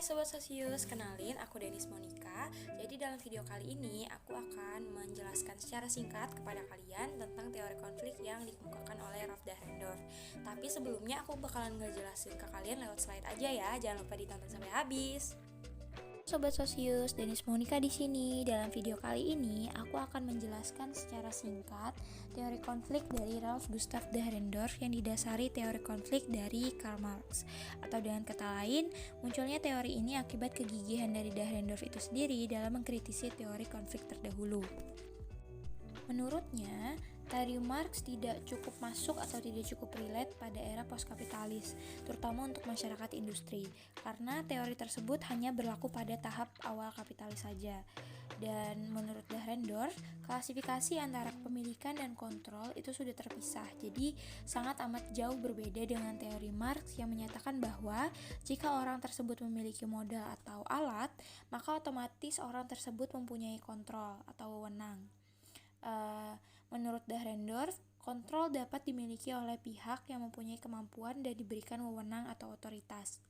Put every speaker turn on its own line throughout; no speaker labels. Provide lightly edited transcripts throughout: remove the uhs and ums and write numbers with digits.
Sobat Sosius, kenalin aku Denis Monica. Jadi dalam video kali ini aku akan menjelaskan secara singkat kepada kalian tentang teori konflik yang dikemukakan oleh Ralph Dahrendorf. Tapi sebelumnya aku bakalan ngejelasin ke kalian lewat slide aja ya, jangan lupa ditonton sampai habis. Sobat Sosius, Denis Monica di sini. Dalam video kali ini, aku akan menjelaskan secara singkat teori konflik dari Ralph Gustav Dahrendorf yang didasari teori konflik dari Karl Marx. Atau dengan kata lain, munculnya teori ini akibat kegigihan dari Dahrendorf itu sendiri dalam mengkritisi teori konflik terdahulu. Menurutnya, teori Marx tidak cukup masuk atau tidak cukup relate pada era postkapitalis, terutama untuk masyarakat industri, karena teori tersebut hanya berlaku pada tahap awal kapitalis saja. Dan menurut Dahrendorf, klasifikasi antara kepemilikan dan kontrol itu sudah terpisah, jadi sangat amat jauh berbeda dengan teori Marx yang menyatakan bahwa jika orang tersebut memiliki modal atau alat, maka otomatis orang tersebut mempunyai kontrol atau wewenang. Menurut Dahrendorf, kontrol dapat dimiliki oleh pihak yang mempunyai kemampuan dan diberikan wewenang atau otoritas.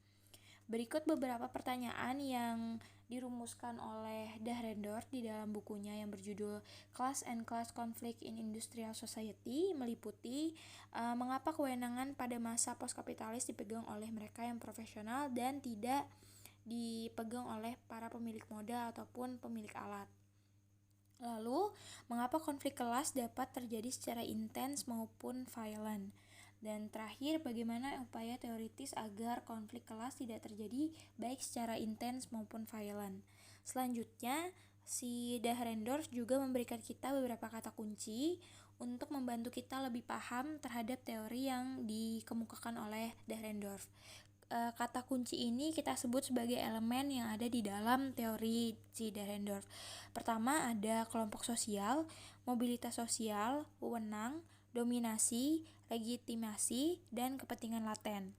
Berikut beberapa pertanyaan yang dirumuskan oleh Dahrendorf di dalam bukunya yang berjudul Class and Class Conflict in Industrial Society, meliputi mengapa kewenangan pada masa postkapitalis dipegang oleh mereka yang profesional dan tidak dipegang oleh para pemilik modal ataupun pemilik alat. Lalu, mengapa konflik kelas dapat terjadi secara intens maupun violent? Dan terakhir, bagaimana upaya teoritis agar konflik kelas tidak terjadi baik secara intens maupun violent? Selanjutnya, si Dahrendorf juga memberikan kita beberapa kata kunci untuk membantu kita lebih paham terhadap teori yang dikemukakan oleh Dahrendorf. Kata kunci ini kita sebut sebagai elemen yang ada di dalam teori si Dahrendorf. Pertama ada kelompok sosial, mobilitas sosial, wewenang, dominasi, legitimasi, dan kepentingan laten.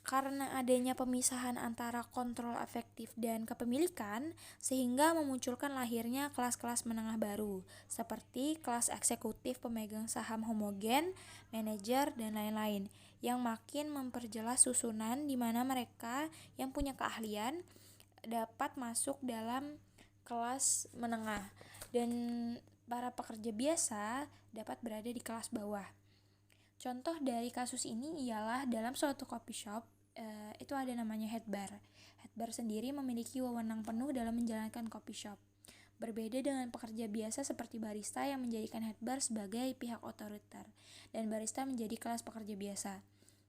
Karena adanya pemisahan antara kontrol efektif dan kepemilikan, sehingga memunculkan lahirnya kelas-kelas menengah baru, seperti kelas eksekutif pemegang saham homogen, manajer, dan lain-lain, yang makin memperjelas susunan di mana mereka yang punya keahlian dapat masuk dalam kelas menengah, dan para pekerja biasa dapat berada di kelas bawah. Contoh dari kasus ini ialah dalam suatu coffee shop, itu ada namanya head bar. Head bar sendiri memiliki wewenang penuh dalam menjalankan coffee shop. Berbeda dengan pekerja biasa seperti barista yang menjadikan head bar sebagai pihak otoriter, dan barista menjadi kelas pekerja biasa.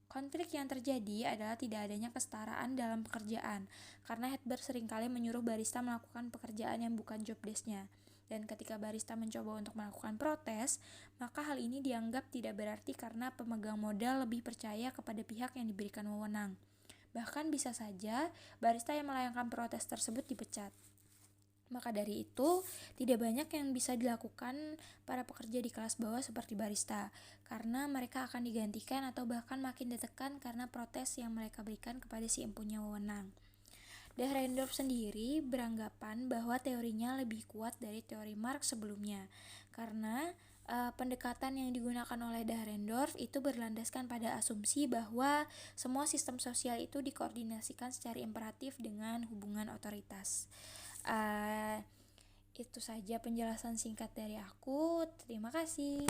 Konflik yang terjadi adalah tidak adanya kesetaraan dalam pekerjaan, karena head bar seringkali menyuruh barista melakukan pekerjaan yang bukan job desk-nya. Dan ketika barista mencoba untuk melakukan protes, maka hal ini dianggap tidak berarti karena pemegang modal lebih percaya kepada pihak yang diberikan wewenang. Bahkan bisa saja barista yang melayangkan protes tersebut dipecat. Maka dari itu, tidak banyak yang bisa dilakukan para pekerja di kelas bawah seperti barista, karena mereka akan digantikan atau bahkan makin ditekan karena protes yang mereka berikan kepada si empunya wewenang. Dahrendorf sendiri beranggapan bahwa teorinya lebih kuat dari teori Marx sebelumnya, karena pendekatan yang digunakan oleh Dahrendorf itu berlandaskan pada asumsi bahwa semua sistem sosial itu dikoordinasikan secara imperatif dengan hubungan otoritas. Itu saja penjelasan singkat dari aku. Terima kasih.